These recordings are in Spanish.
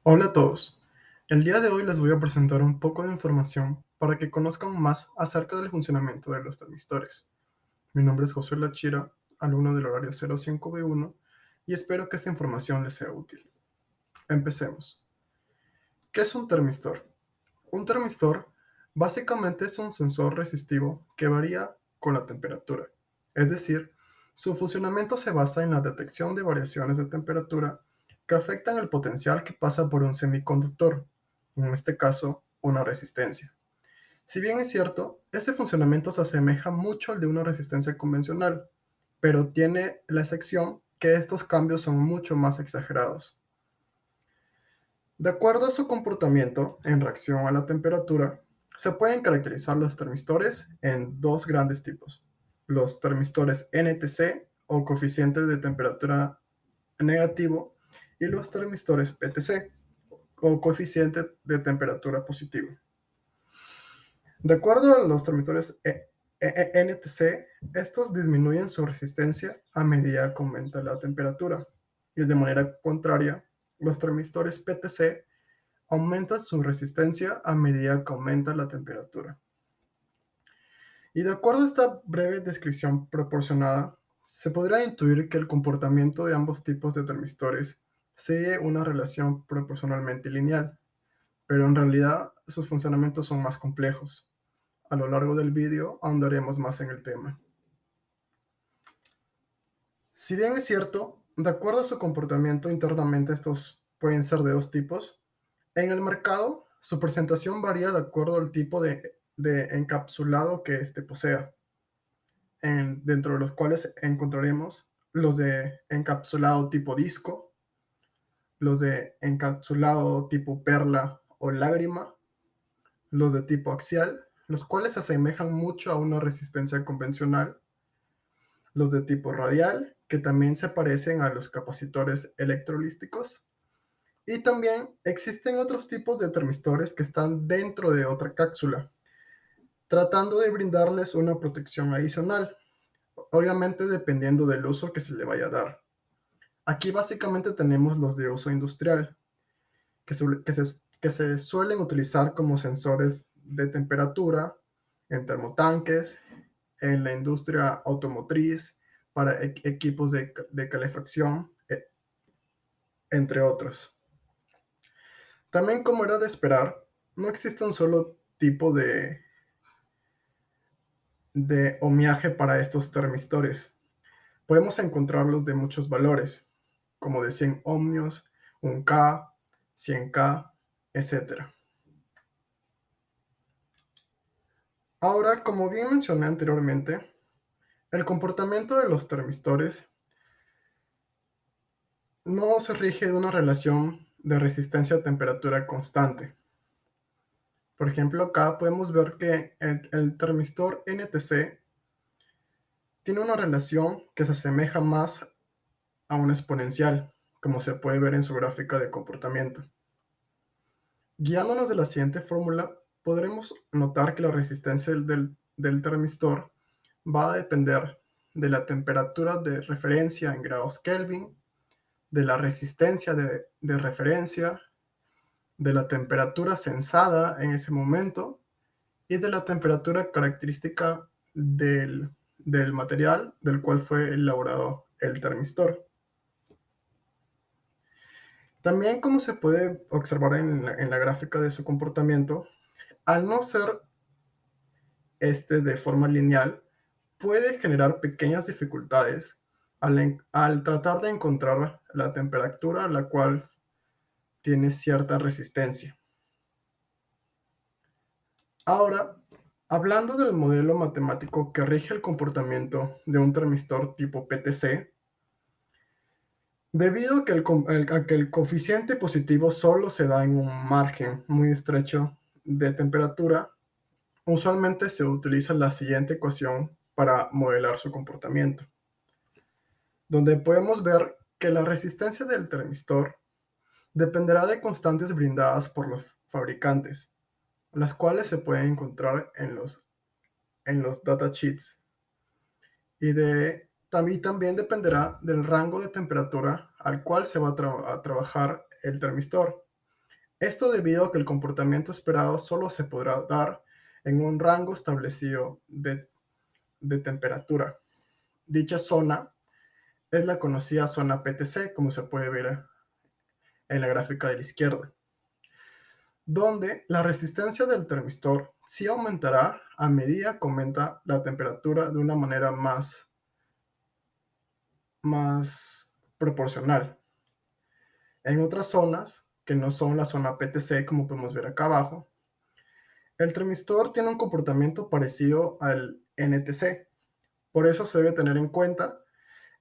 Hola a todos. El día de hoy les voy a presentar un poco de información para que conozcan más acerca del funcionamiento de los termistores. Mi nombre es Josué Lachira, alumno del horario 05B1, y espero que esta información les sea útil. Empecemos. ¿Qué es un termistor? Un termistor básicamente es un sensor resistivo que varía con la temperatura. Es decir, su funcionamiento se basa en la detección de variaciones de temperatura que afectan el potencial que pasa por un semiconductor, en este caso, una resistencia. Si bien es cierto, ese funcionamiento se asemeja mucho al de una resistencia convencional, pero tiene la excepción que estos cambios son mucho más exagerados. De acuerdo a su comportamiento en reacción a la temperatura, se pueden caracterizar los termistores en dos grandes tipos: los termistores NTC o coeficientes de temperatura negativo y los termistores PTC o coeficiente de temperatura positivo. De acuerdo a los termistores NTC, estos disminuyen su resistencia a medida que aumenta la temperatura, y de manera contraria, los termistores PTC aumenta su resistencia a medida que aumenta la temperatura. Y de acuerdo a esta breve descripción proporcionada, se podrá intuir que el comportamiento de ambos tipos de termistores sigue una relación proporcionalmente lineal, pero en realidad sus funcionamientos son más complejos. A lo largo del vídeo ahondaremos más en el tema. Si bien es cierto, de acuerdo a su comportamiento internamente estos pueden ser de dos tipos, en el mercado su presentación varía de acuerdo al tipo de encapsulado que éste posea, dentro de los cuales encontraremos los de encapsulado tipo disco, los de encapsulado tipo perla o lágrima, los de tipo axial, los cuales se asemejan mucho a una resistencia convencional, los de tipo radial, que también se parecen a los capacitores electrolíticos, y también existen otros tipos de termistores que están dentro de otra cápsula, tratando de brindarles una protección adicional, obviamente dependiendo del uso que se le vaya a dar. Aquí básicamente tenemos los de uso industrial, que se suelen utilizar como sensores de temperatura en termotanques, en la industria automotriz, para equipos de calefacción, entre otros. También, como era de esperar, no existe un solo tipo de ohmiaje para estos termistores. Podemos encontrarlos de muchos valores, como de 100 ohmios, 1K, 100K, etc. Ahora, como bien mencioné anteriormente, el comportamiento de los termistores no se rige de una relación de resistencia a temperatura constante. Por ejemplo, acá podemos ver que el termistor NTC tiene una relación que se asemeja más a una exponencial, como se puede ver en su gráfica de comportamiento. Guiándonos de la siguiente fórmula, podremos notar que la resistencia del termistor va a depender de la temperatura de referencia en grados Kelvin, de la resistencia de referencia, de la temperatura sensada en ese momento y de la temperatura característica del material del cual fue elaborado el termistor. También, como se puede observar en la gráfica de su comportamiento, al no ser de forma lineal, puede generar pequeñas dificultades al tratar de encontrar la temperatura a la cual tiene cierta resistencia. Ahora, hablando del modelo matemático que rige el comportamiento de un termistor tipo PTC, debido a que el coeficiente positivo solo se da en un margen muy estrecho de temperatura, usualmente se utiliza la siguiente ecuación para modelar su comportamiento, donde podemos ver que la resistencia del termistor dependerá de constantes brindadas por los fabricantes, las cuales se pueden encontrar en los datasheets, también dependerá del rango de temperatura al cual se va a trabajar el termistor. Esto debido a que el comportamiento esperado solo se podrá dar en un rango establecido de temperatura. Dicha zona es la conocida zona PTC, como se puede ver en la gráfica de la izquierda, donde la resistencia del termistor sí aumentará a medida que aumenta la temperatura de una manera más proporcional. En otras zonas, que no son la zona PTC, como podemos ver acá abajo, el termistor tiene un comportamiento parecido al NTC. Por eso se debe tener en cuenta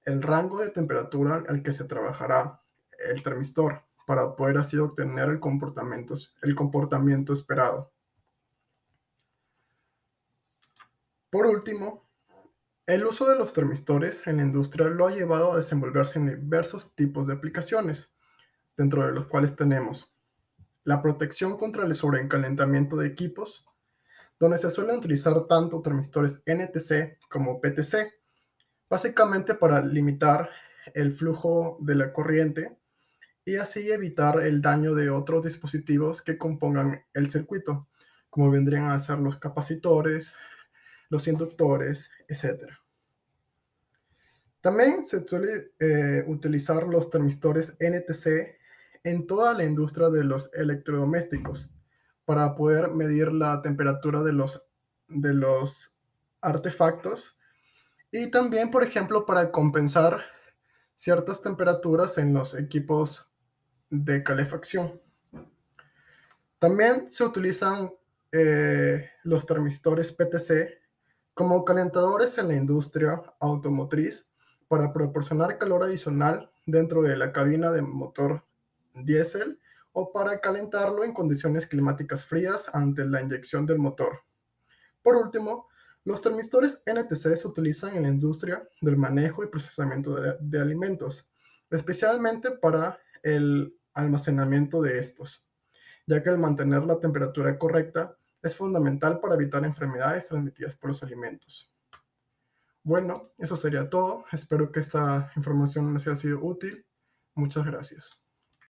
el rango de temperatura al que se trabajará el termistor para poder así obtener el comportamiento esperado. Por último, el uso de los termistores en la industria lo ha llevado a desenvolverse en diversos tipos de aplicaciones, dentro de los cuales tenemos la protección contra el sobrecalentamiento de equipos, donde se suelen utilizar tanto termistores NTC como PTC, básicamente para limitar el flujo de la corriente y así evitar el daño de otros dispositivos que compongan el circuito, como vendrían a ser los capacitores, los inductores, etc. También se suele utilizar los termistores NTC en toda la industria de los electrodomésticos para poder medir la temperatura de los artefactos y también, por ejemplo, para compensar ciertas temperaturas en los equipos de calefacción. También se utilizan los termistores PTC como calentadores en la industria automotriz para proporcionar calor adicional dentro de la cabina de motor diésel o para calentarlo en condiciones climáticas frías ante la inyección del motor. Por último, los termistores NTC se utilizan en la industria del manejo y procesamiento de alimentos, especialmente para el almacenamiento de estos, ya que el mantener la temperatura correcta es fundamental para evitar enfermedades transmitidas por los alimentos. Bueno, eso sería todo. Espero que esta información les haya sido útil. Muchas gracias.